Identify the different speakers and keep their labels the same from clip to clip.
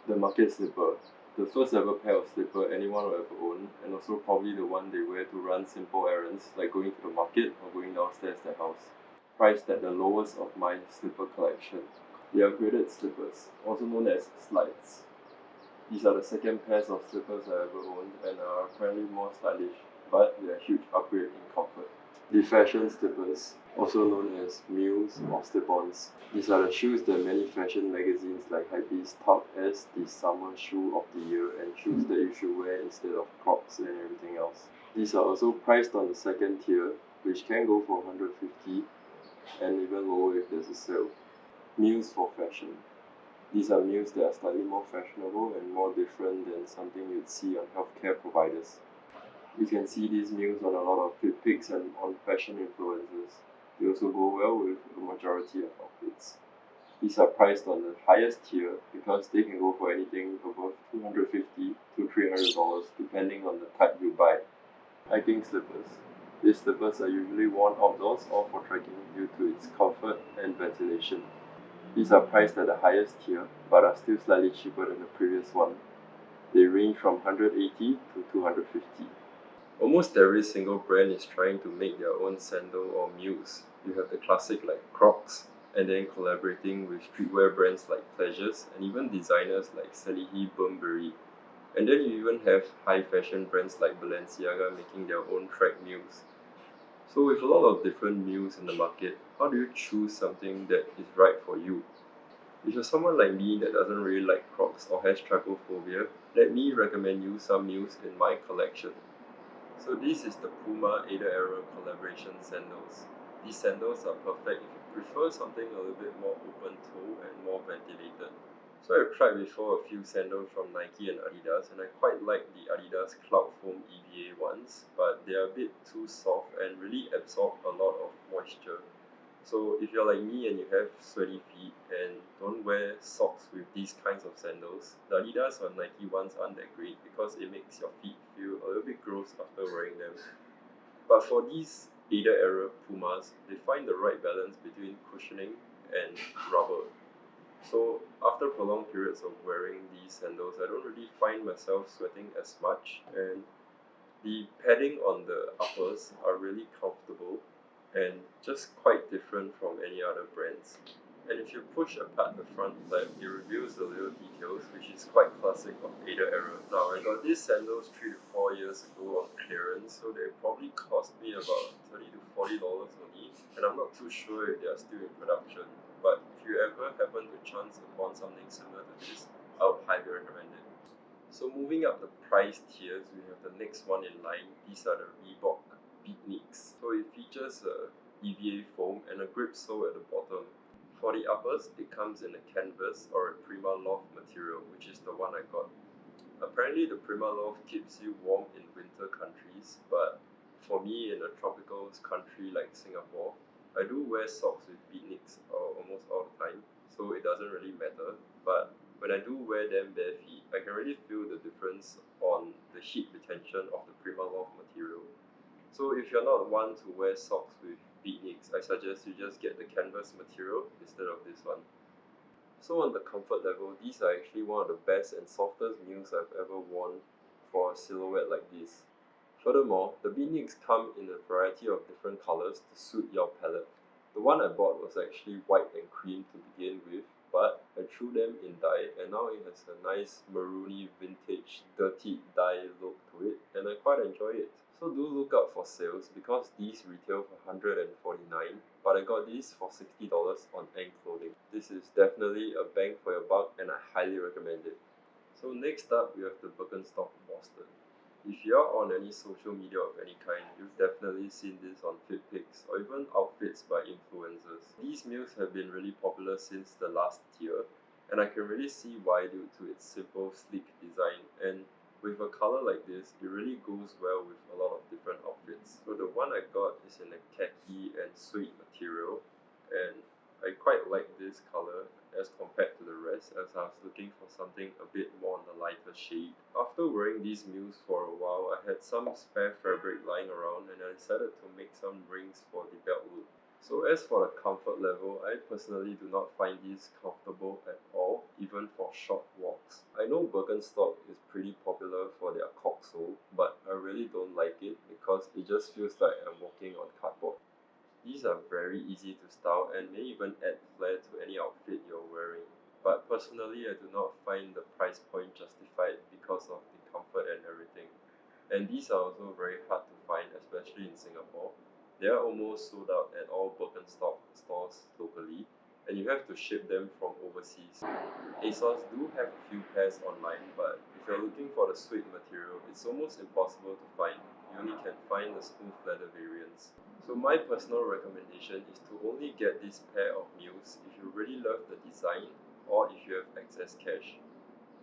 Speaker 1: The market slipper, the first ever pair of slipper anyone will ever own, and also probably the one they wear to run simple errands like going to the market or going downstairs their house. Priced at the lowest of my slipper collection. The upgraded slippers, also known as slides. These are the second pairs of slippers I ever owned and are apparently more stylish, but they are a huge upgrade in comfort. The fashion slippers, also known as mules or slip-ons. These are the shoes that many fashion magazines like Hypebeast tout as the summer shoe of the year and shoes that you should wear instead of Crocs and everything else. These are also priced on the second tier, which can go for 150 and even lower if there's a sale. Mules for fashion. These are mules that are slightly more fashionable and more different than something you'd see on healthcare providers. You can see these mules on a lot of fit pics and on fashion influencers. They also go well with a majority of outfits. These are priced on the highest tier because they can go for anything above $250 to $300 depending on the type you buy. Hiking slippers. These slippers are usually worn outdoors or for trekking due to its comfort and ventilation. These are priced at the highest tier but are still slightly cheaper than the previous one. They range from 180 to 250. Almost every single brand is trying to make their own sandal or mules. You have the classic like Crocs, and then collaborating with streetwear brands like Pleasures, and even designers like Salihi Burberry. And then you even have high fashion brands like Balenciaga making their own track mules. So with a lot of different mules in the market, how do you choose something that is right for you? If you're someone like me that doesn't really like Crocs or has trypophobia, let me recommend you some mules in my collection. So this is the Puma Ader Era collaboration sandals. These sandals are perfect if you prefer something a little bit more open toe and more ventilated. So I've tried before a few sandals from Nike and Adidas, and I quite like the Adidas Cloud Foam EVA ones, but they are a bit too soft and really absorb a lot of moisture. So if you're like me and you have sweaty feet and don't wear socks with these kinds of sandals, the Adidas or Nike ones aren't that great because it makes your feet feel a little bit gross after wearing them. But for these Ader era Pumas, they find the right balance between cushioning and rubber. So after prolonged periods of wearing these sandals, I don't really find myself sweating as much, and the padding on the uppers are really comfortable and just quite different from any other brands. And if you push apart the front flap, it reveals the little details, which is quite classic of Ader era. Now, I got these sandals 3 to 4 years ago on clearance, so they probably cost me about $30 to $40 only, and I'm not too sure if they are still in production. But if you ever happen to chance upon something similar to this, I would highly recommend it. So moving up the price tiers, we have the next one in line. These are the Reebok Picnics. So it features a EVA foam and a grip sole at the bottom. For the uppers, it comes in a canvas or a Primaloft material, which is the one I got. Apparently the Primaloft keeps you warm in winter countries, but for me in a tropical country like Singapore, I do wear socks with Beatniks almost all the time, so it doesn't really matter. But when I do wear them bare feet, I can really feel the difference on the heat retention of the Primaloft material. So if you're not one to wear socks with Beatniks, I suggest you just get the canvas material instead of this one. So on the comfort level, these are actually one of the best and softest mules I've ever worn for a silhouette like this. Furthermore, the Beatniks come in a variety of different colors to suit your palette. The one I bought was actually white and cream to begin with, but I threw them in dye and now it has a nice maroony vintage dirty dye look to it, and I quite enjoy it. So do look out for sales because these retail for $149, but I got these for $60 on Ant Clothing. This is definitely a bang for your buck and I highly recommend it. So next up we have the Birkenstock Boston. If you're on any social media of any kind, you've definitely seen this on fit pics or even outfits by influencers. These mules have been really popular since the last year, and I can really see why due to its simple, sleek design, and with a color like this, it really goes well with a lot of different outfits. So the one I got is in a khaki and suede material, and I quite like this color as compared to the rest, as I was looking for something a bit more on the lighter shade. After wearing these mules for a while, I had some spare fabric lying around and I decided to make some rings for the belt loop. So as for the comfort level, I personally do not find these comfortable at all. even for short walks. I know Birkenstock is pretty popular for their cork sole, but I really don't like it because it just feels like I'm walking on cardboard. These are very easy to style and may even add flair to any outfit you're wearing. But personally, I do not find the price point justified because of the comfort and everything. And these are also very hard to find, especially in Singapore. They are almost sold out at all Birkenstock stores locally, and you have to ship them from overseas. ASOS do have a few pairs online, but if you're looking for the suede material, it's almost impossible to find. You only can find the smooth leather variants. So my personal recommendation is to only get this pair of mules if you really love the design or if you have excess cash.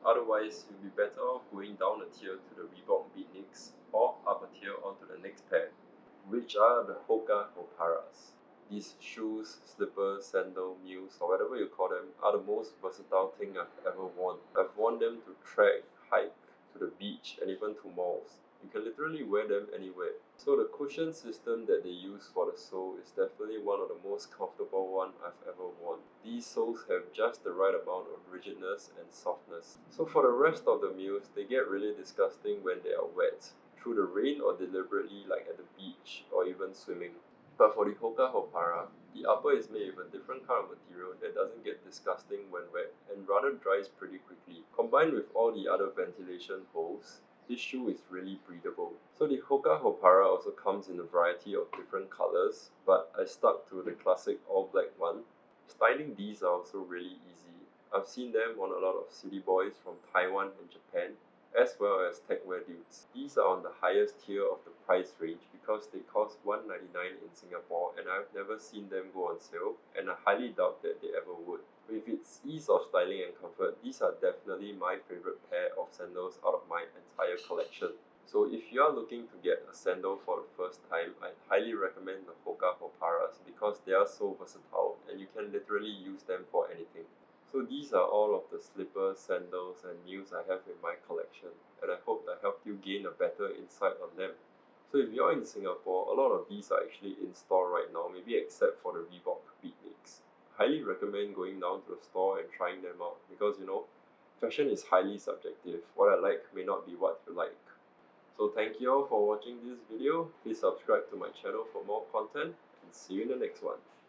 Speaker 1: Otherwise, you'll be better off going down a tier to the Reebok Beatniks or up a tier onto the next pair, which are the Hoka Hoparas. These shoes, slippers, sandal, mules, or whatever you call them, are the most versatile thing I've ever worn. I've worn them to trek, hike, to the beach, and even to malls. You can literally wear them anywhere. So the cushion system that they use for the sole is definitely one of the most comfortable one I've ever worn. These soles have just the right amount of rigidness and softness. So for the rest of the mules, they get really disgusting when they are wet, through the rain or deliberately like at the beach or even swimming. But for the Hoka Hopara, the upper is made with a different kind of material that doesn't get disgusting when wet and rather dries pretty quickly. Combined with all the other ventilation holes, this shoe is really breathable. So the Hoka Hopara also comes in a variety of different colors, but I stuck to the classic all black one. Styling these are also really easy. I've seen them on a lot of city boys from Taiwan and Japan, as well as techwear dudes. These are on the highest tier of the price range because they cost $199 in Singapore and I've never seen them go on sale, and I highly doubt that they ever would. With its ease of styling and comfort, these are definitely my favorite pair of sandals out of my entire collection. So if you are looking to get a sandal for the first time, I highly recommend the Hoka Koparas because they are so versatile and you can literally use them for anything. So these are all of the slippers, sandals and mules I have in my collection, and I hope I helped you gain a better insight on them. So if you're in Singapore, a lot of these are actually in store right now, maybe except for the Reebok Picnics. Highly recommend going down to the store and trying them out because fashion is highly subjective. What I like may not be what you like. So thank you all for watching this video. Please subscribe to my channel for more content and see you in the next one.